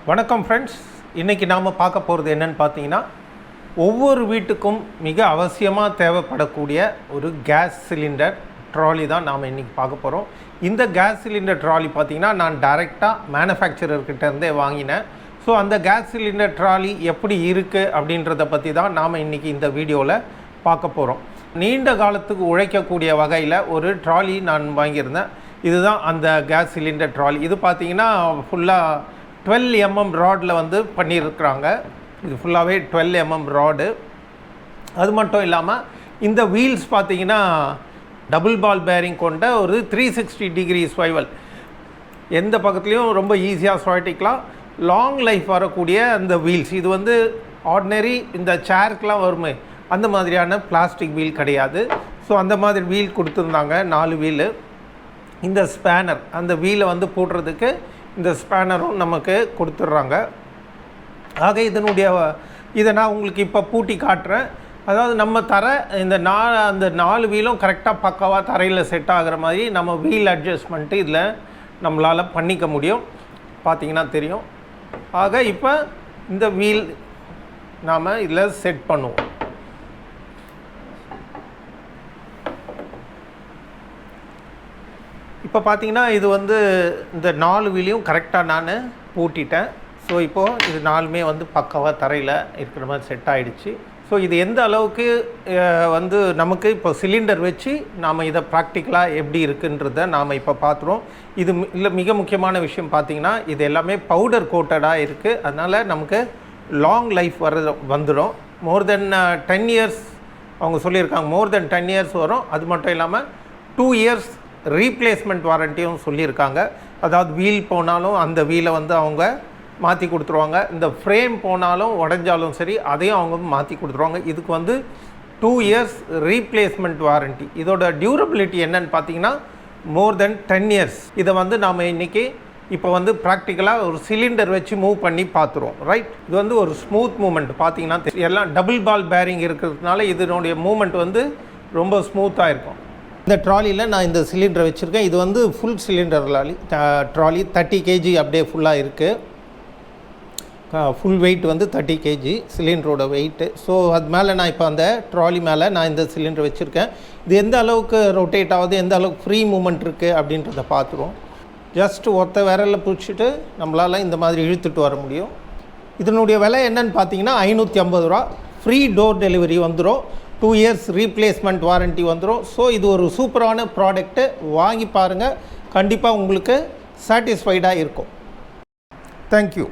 வணக்கம் ஃப்ரெண்ட்ஸ், இன்றைக்கி நாம் பார்க்க போகிறது என்னென்னு பார்த்தீங்கன்னா, ஒவ்வொரு வீட்டுக்கும் மிக அவசியமாக தேவைப்படக்கூடிய ஒரு கேஸ் சிலிண்டர் ட்ராலி தான் நாம் இன்றைக்கி பார்க்க போகிறோம். இந்த கேஸ் சிலிண்டர் ட்ராலி பார்த்திங்கன்னா நான் டைரெக்டாக மேனுஃபேக்சரர்கிட்டேருந்தே வாங்கினேன். ஸோ அந்த கேஸ் சிலிண்டர் ட்ராலி எப்படி இருக்குது அப்படின்றத பற்றி தான் நாம் இன்றைக்கி இந்த வீடியோவில் பார்க்க போகிறோம். நீண்ட காலத்துக்கு உழைக்கக்கூடிய வகையில் ஒரு ட்ராலி நான் வாங்கியிருந்தேன். இதுதான் அந்த கேஸ் சிலிண்டர் ட்ராலி. இது பார்த்திங்கன்னா ஃபுல்லாக 12 mm ராடில் வந்து பண்ணியிருக்கிறாங்க. இது ஃபுல்லாகவே 12 mm ராடு. அது மட்டும் இல்லாமல் இந்த வீல்ஸ் பார்த்திங்கன்னா டபுள் பால் பேரிங் கொண்ட ஒரு 360 டிகிரி ஸ்வைவல். எந்த பக்கத்துலேயும் ரொம்ப ஈஸியாக சுழட்டிக்கலாம். லாங் லைஃப் வரக்கூடிய அந்த வீல்ஸ். இது வந்து ஆர்டினரி இந்த சேர்க்கெலாம் வருமே அந்த மாதிரியான பிளாஸ்டிக் வீல் கிடையாது. ஸோ அந்த மாதிரி வீல் கொடுத்துருந்தாங்க, 4 வீலு. இந்த ஸ்பேனர், அந்த வீலை வந்து போடுறதுக்கு இந்த ஸ்பேனரும் நமக்கு கொடுத்துட்றாங்க. ஆக இதை நான் உங்களுக்கு இப்போ பூட்டி காட்டுறேன். அதாவது நம்ம இந்த அந்த 4 வீலும் கரெக்டாக பக்காவாக தரையில் செட் ஆகிற மாதிரி நம்ம வீல் அட்ஜஸ்ட்மெண்ட்டு இதில் நம்மளால் பண்ணிக்க முடியும். பார்த்திங்கன்னா தெரியும். ஆக இப்போ இந்த வீல் நாம் இதில் செட் பண்ணுவோம். இப்போ பார்த்தீங்கன்னா இது வந்து இந்த 4 வீலையும் கரெக்டாக நான் பூட்டிட்டேன். ஸோ இப்போது இது 4மே வந்து பக்காவாக தரையில் இருக்கிற மாதிரி செட் ஆகிடுச்சு. ஸோ இது எந்த அளவுக்கு வந்து நமக்கு இப்போ சிலிண்டர் வச்சு நாம் இதை ப்ராக்டிக்கலாக எப்படி இருக்குன்றதை நாம் இப்போ பார்த்துருவோம். இது இல்லை மிக முக்கியமான விஷயம் பார்த்திங்கன்னா, இது எல்லாமே பவுடர் கோட்டடாக இருக்குது. அதனால் நமக்கு லாங் லைஃப் வந்துடும். மோர் தென் 10 இயர்ஸ் அவங்க சொல்லியிருக்காங்க. மோர் தென் 10 இயர்ஸ் வரும். அது மட்டும் இல்லாமல் 2 இயர்ஸ் ரீப்ளேஸ்மெண்ட் வாரண்டியும் சொல்லியிருக்காங்க. அதாவது வீல் போனாலும் அந்த வீலை வந்து அவங்க மாற்றி கொடுத்துருவாங்க. இந்த ஃப்ரேம் போனாலும் உடஞ்சாலும் சரி அதையும் அவங்க மாற்றி கொடுத்துருவாங்க. இதுக்கு வந்து 2 இயர்ஸ் ரீப்ளேஸ்மெண்ட் வாரண்ட்டி. இதோட டியூரபிலிட்டி என்னன்னு பார்த்தீங்கன்னா மோர் தென் 10 இயர்ஸ். இதை வந்து நாம் இன்றைக்கி இப்போ வந்து ப்ராக்டிக்கலாக ஒரு சிலிண்டர் வச்சு மூவ் பண்ணி பார்த்துருவோம். ரைட், இது வந்து ஒரு ஸ்மூத் மூமெண்ட். பார்த்தீங்கன்னா எல்லாம் டபுள் பால் பேரிங் இருக்கிறதுனால இதனுடைய மூமெண்ட் வந்து ரொம்ப ஸ்மூத்தாக இருக்கும். இந்த ட்ராலியில் நான் இந்த சிலிண்டரை வச்சுருக்கேன். இது வந்து ஃபுல் சிலிண்டர் ட்ராலி 30 kg அப்படியே ஃபுல்லாக இருக்குது. ஃபுல் வெயிட் வந்து 30 kg சிலிண்டரோட வெயிட்டு. ஸோ அது மேலே நான் இப்போ அந்த ட்ராலி மேலே நான் இந்த சிலிண்டர் வச்சுருக்கேன். இது எந்த அளவுக்கு ரொட்டேட் ஆகுது, எந்த அளவுக்கு ஃப்ரீ மூமெண்ட் இருக்குது அப்படின்றத பார்த்துருவோம். ஜஸ்ட் ஒத்த விரலில் பிடிச்சிட்டு நம்மளால் இந்த மாதிரி இழுத்துட்டு வர முடியும். இதனுடைய விலை என்னன்னு பார்த்தீங்கன்னா 550 ரூபா. ஃப்ரீ டோர் டெலிவரி வந்துடும். 2 இயர்ஸ் ரீப்ளேஸ்மெண்ட் வாரண்ட்டி வந்துடும். ஸோ இது ஒரு சூப்பரான ப்ராடக்ட்டு. வாங்கி பாருங்கள், கண்டிப்பாக உங்களுக்கு சாட்டிஸ்ஃபைடாக இருக்கும். தேங்க்யூ.